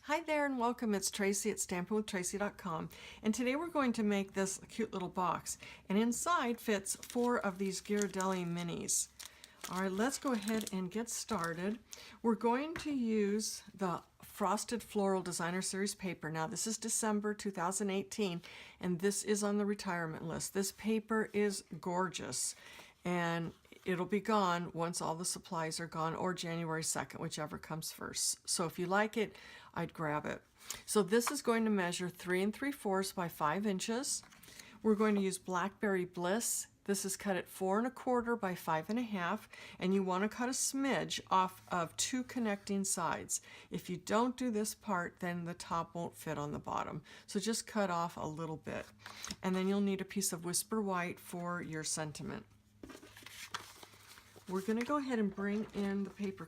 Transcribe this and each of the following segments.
Hi there and welcome. It's Tracy at stampinwithtracy.com, and today we're going to make this cute little box, and inside fits 4 of these Ghirardelli Minis. Alright, let's go ahead and get started. We're going to use the Frosted Floral Designer Series paper. Now this is December 2018 and this is on the retirement list. This paper is gorgeous and it'll be gone once all the supplies are gone, or January 2nd, whichever comes first. So if you like it, I'd grab it. So this is going to measure 3 3/4 by 5 inches. We're going to use Blackberry Bliss. This is cut at 4 1/4 by 5 1/2, and you want to cut a smidge off of 2 connecting sides. If you don't do this part, then the top won't fit on the bottom. So just cut off a little bit. And then you'll need a piece of Whisper White for your sentiment. We're going to go ahead and bring in the paper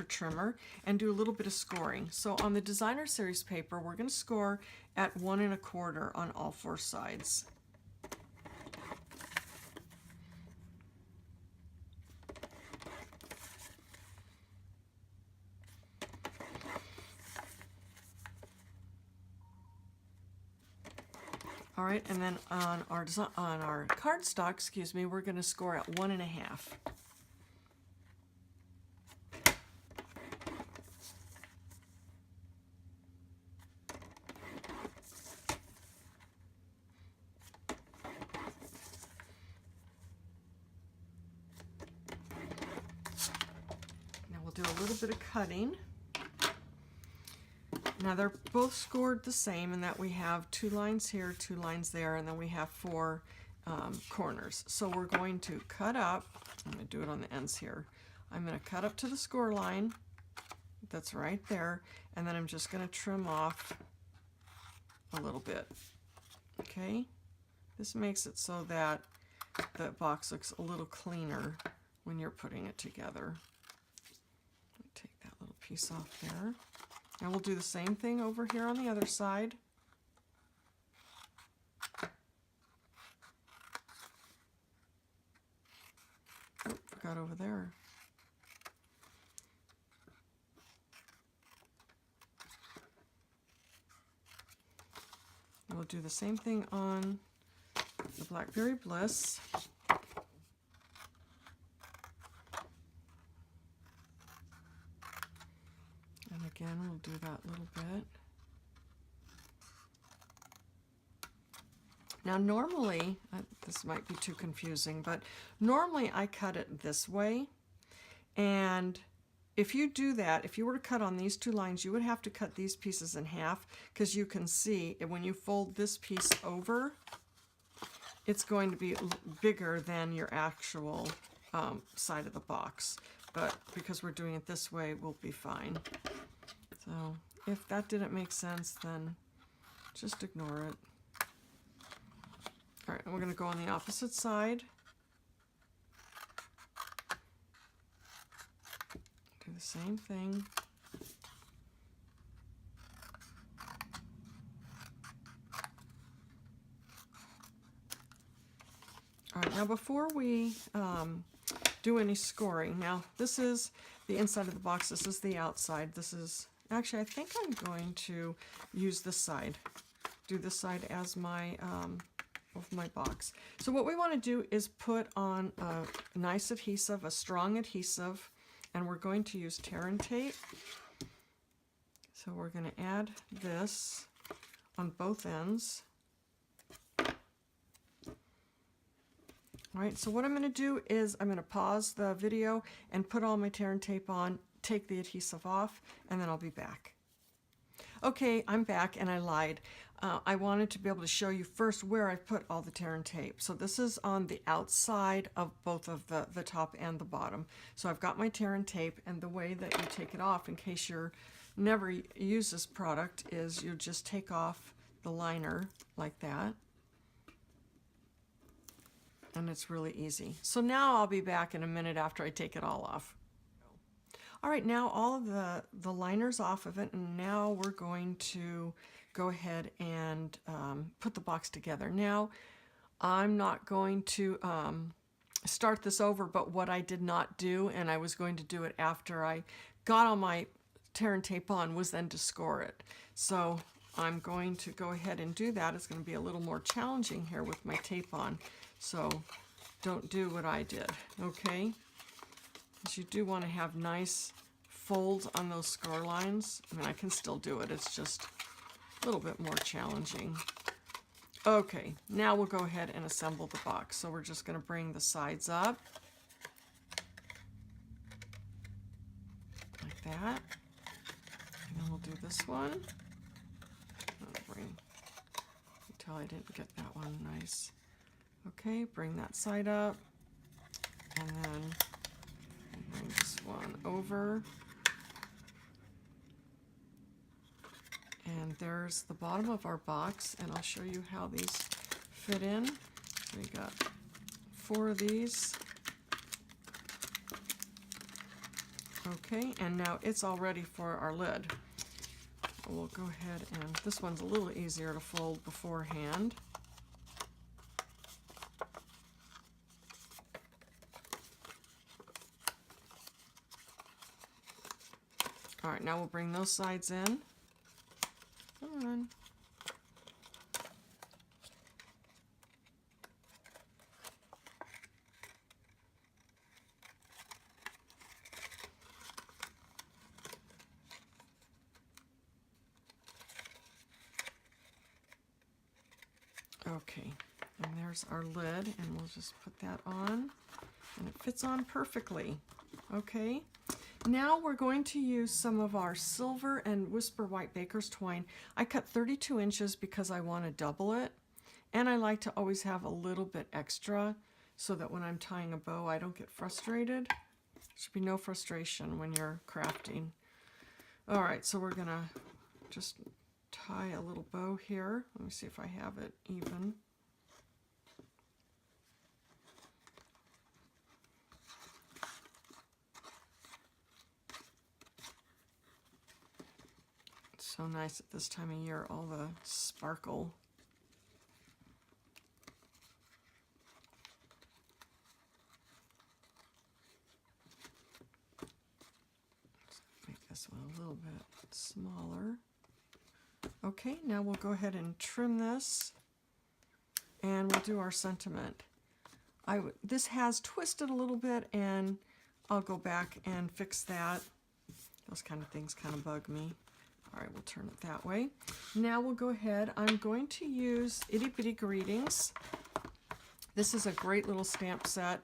trimmer, and do a little bit of scoring. So on the Designer Series paper, we're going to score at 1 1/4 on all 4 sides. All right, and then on our cardstock, we're going to score at 1 1/2. Now we'll do a little bit of cutting. Now they're both scored the same in that we have 2 lines here, 2 lines there, and then we have 4 corners. So we're going to cut up. I'm going to do it on the ends here. I'm going to cut up to the score line. That's right there. And then I'm just going to trim off a little bit. Okay? This makes it so that the box looks a little cleaner when you're putting it together. Take that little piece off there. And we'll do the same thing over here on the other side. Oh, forgot over there. And we'll do the same thing on the Blackberry Bliss. Again, we'll do that little bit. Now normally, this might be too confusing, but normally I cut it this way. And if you do that, if you were to cut on these 2 lines, you would have to cut these pieces in half, because you can see when you fold this piece over, it's going to be bigger than your actual side of the box. But because we're doing it this way, we'll be fine. So if that didn't make sense, then just ignore it. All right, and we're going to go on the opposite side. Do the same thing. All right, now before we do any scoring, now this is the inside of the box, this is the outside, this is, actually I think I'm going to use this side, do this side as my box. So what we want to do is put on a nice adhesive, a strong adhesive, and we're going to use tear and tape. So we're going to add this on both ends. All right, so what I'm going to do is I'm going to pause the video and put all my tear and tape on, take the adhesive off, and then I'll be back. Okay, I'm back, and I lied. I wanted to be able to show you first where I've put all the tear and tape. So this is on the outside of both of the top and the bottom. So I've got my tear and tape, and the way that you take it off, in case you're never use this product, is you just take off the liner like that. And it's really easy. So now I'll be back in a minute after I take it all off. All right, now all of the liner's off of it, and now we're going to go ahead and put the box together. Now, I'm not going to start this over, but what I did not do, and I was going to do it after I got all my tear and tape on was then to score it. So I'm going to go ahead and do that. It's going to be a little more challenging here with my tape on. So don't do what I did, okay? Because you do want to have nice folds on those score lines. I mean, I can still do it. It's just a little bit more challenging. Okay, now we'll go ahead and assemble the box. So we're just going to bring the sides up like that. And then we'll do this one. Until I didn't get that one nice. Okay, bring that side up. And then bring this one over. And there's the bottom of our box, and I'll show you how these fit in. So we got 4 of these. Okay, and now it's all ready for our lid. We'll go ahead and, this one's a little easier to fold beforehand. All right, now we'll bring those sides in. Come on. Okay, and there's our lid, and we'll just put that on, and it fits on perfectly. Okay, now we're going to use some of our silver and whisper white baker's twine. I cut 32 inches because I want to double it, and I like to always have a little bit extra so that when I'm tying a bow I don't get frustrated. There should be no frustration when you're crafting. All right, so we're gonna just tie a little bow here. Let me see if I have it even. It's so nice at this time of year, all the sparkle. Let's make this one a little bit smaller. Okay, now we'll go ahead and trim this, and we'll do our sentiment. This has twisted a little bit, and I'll go back and fix that. Those kind of things kind of bug me. All right, we'll turn it that way. Now we'll go ahead. I'm going to use Itty Bitty Greetings. This is a great little stamp set.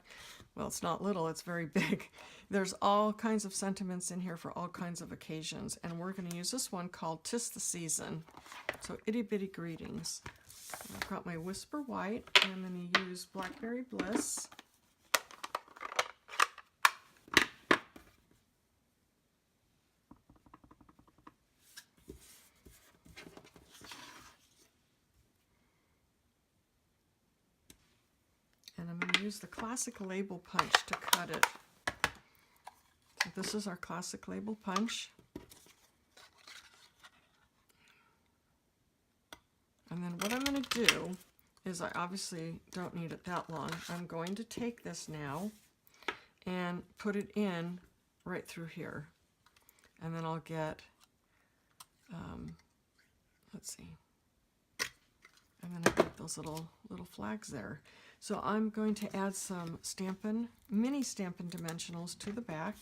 Well, it's not little, it's very big. There's all kinds of sentiments in here for all kinds of occasions, and we're going to use this one called 'Tis the Season. So Itty Bitty Greetings. I've got my Whisper White, and I'm going to use Blackberry Bliss. And I'm going to use the classic label punch to cut it. So this is our classic label punch. And then what I'm going to do is, I obviously don't need it that long. I'm going to take this now and put it in right through here. And then I'll get, let's see, and then I get those little flags there. So I'm going to add some mini Stampin' Dimensionals to the back.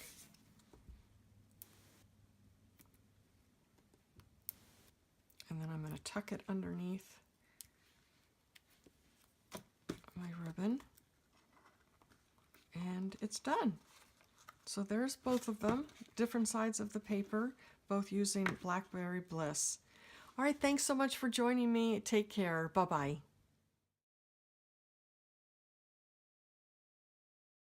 And then I'm going to tuck it underneath my ribbon. And it's done. So there's both of them, different sides of the paper, both using Blackberry Bliss. All right, thanks so much for joining me. Take care. Bye-bye.